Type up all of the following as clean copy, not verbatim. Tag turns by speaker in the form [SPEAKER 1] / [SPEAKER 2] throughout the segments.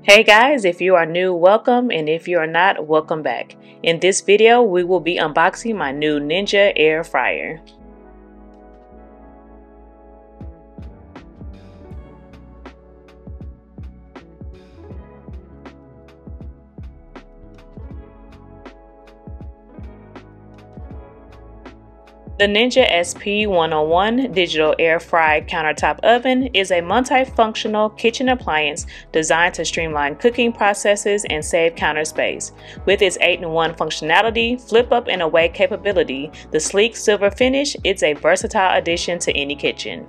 [SPEAKER 1] Hey guys, if you are new, welcome, and if you are not, welcome back. In this video, we will be unboxing my new Ninja air fryer. The Ninja SP101 Digital Air Fry Countertop Oven is a multifunctional kitchen appliance designed to streamline cooking processes and save counter space. With its 8-in-1 functionality, flip up and away capability, the sleek silver finish, it's a versatile addition to any kitchen.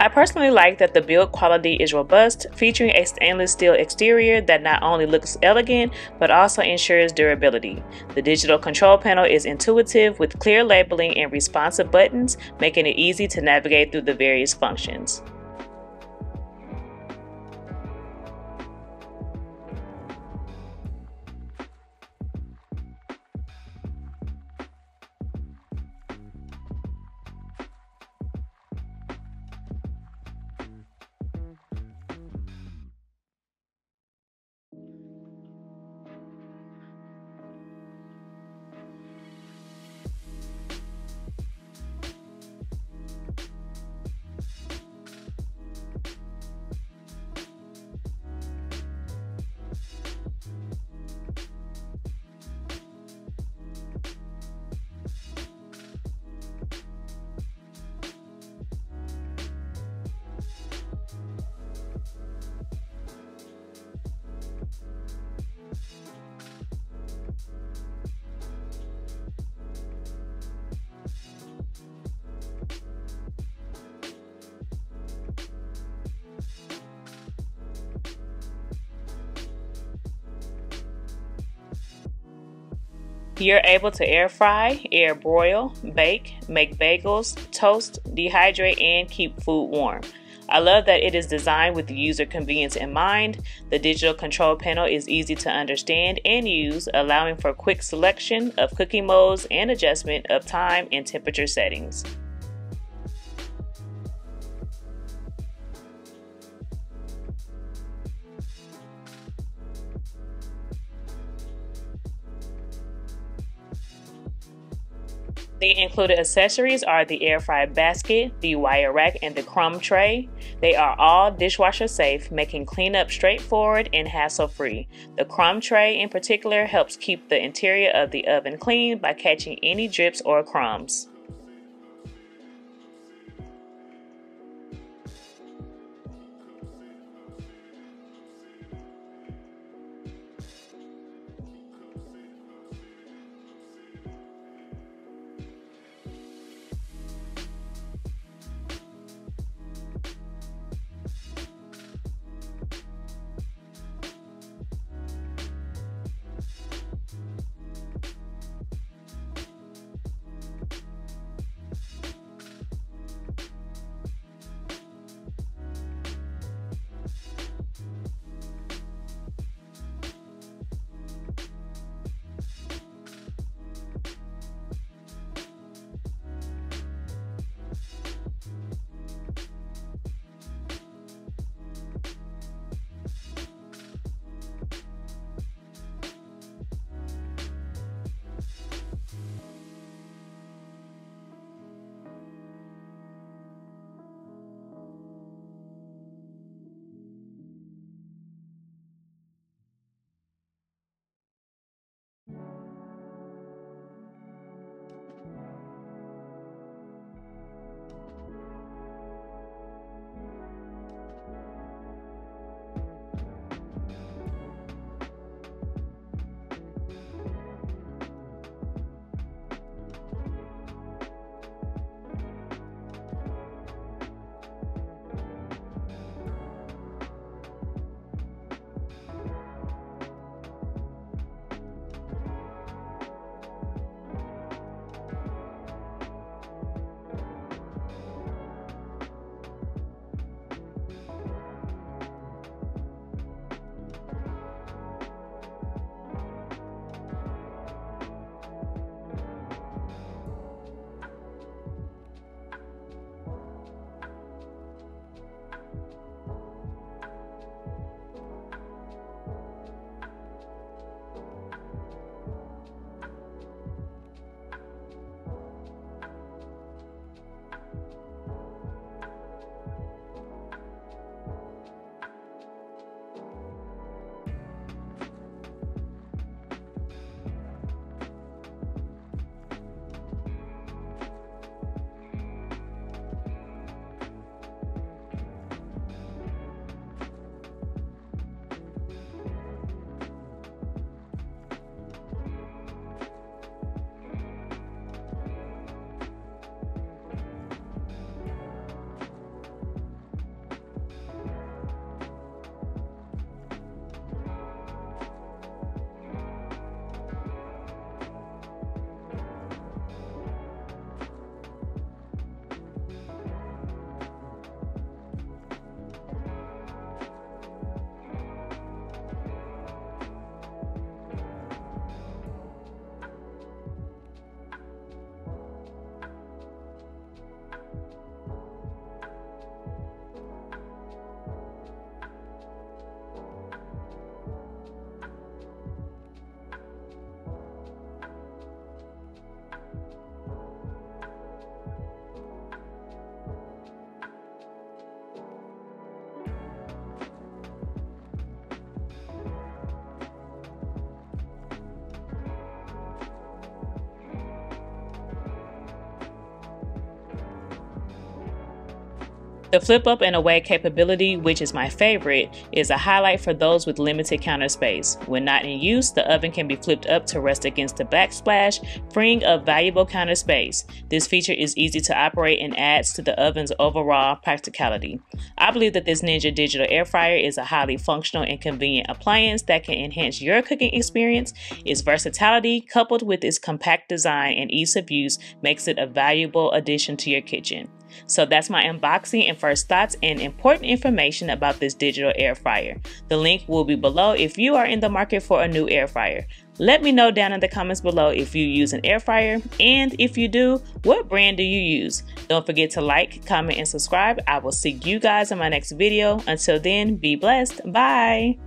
[SPEAKER 1] I personally like that the build quality is robust, featuring a stainless steel exterior that not only looks elegant, but also ensures durability. The digital control panel is intuitive with clear labeling and responsive buttons, making it easy to navigate through the various functions. You're able to air fry, air broil, bake, make bagels, toast, dehydrate, and keep food warm. I love that it is designed with the user convenience in mind. The digital control panel is easy to understand and use, allowing for quick selection of cooking modes and adjustment of time and temperature settings. The included accessories are the air fry basket, the wire rack, and the crumb tray. They are all dishwasher safe, making cleanup straightforward and hassle-free. The crumb tray in particular helps keep the interior of the oven clean by catching any drips or crumbs. The flip up and away capability, which is my favorite, is a highlight for those with limited counter space. When not in use, the oven can be flipped up to rest against the backsplash, freeing up valuable counter space. This feature is easy to operate and adds to the oven's overall practicality. I believe that this Ninja digital air fryer is a highly functional and convenient appliance that can enhance your cooking experience. Its versatility, coupled with its compact design and ease of use, makes it a valuable addition to your kitchen. So that's my unboxing and first thoughts and important information about this digital air fryer. The link will be below if you are in the market for a new air fryer. Let me know down in the comments below if you use an air fryer, and if you do, what brand do you use? Don't forget to like, comment, and subscribe. I will see you guys in my next video. Until then, be blessed. Bye.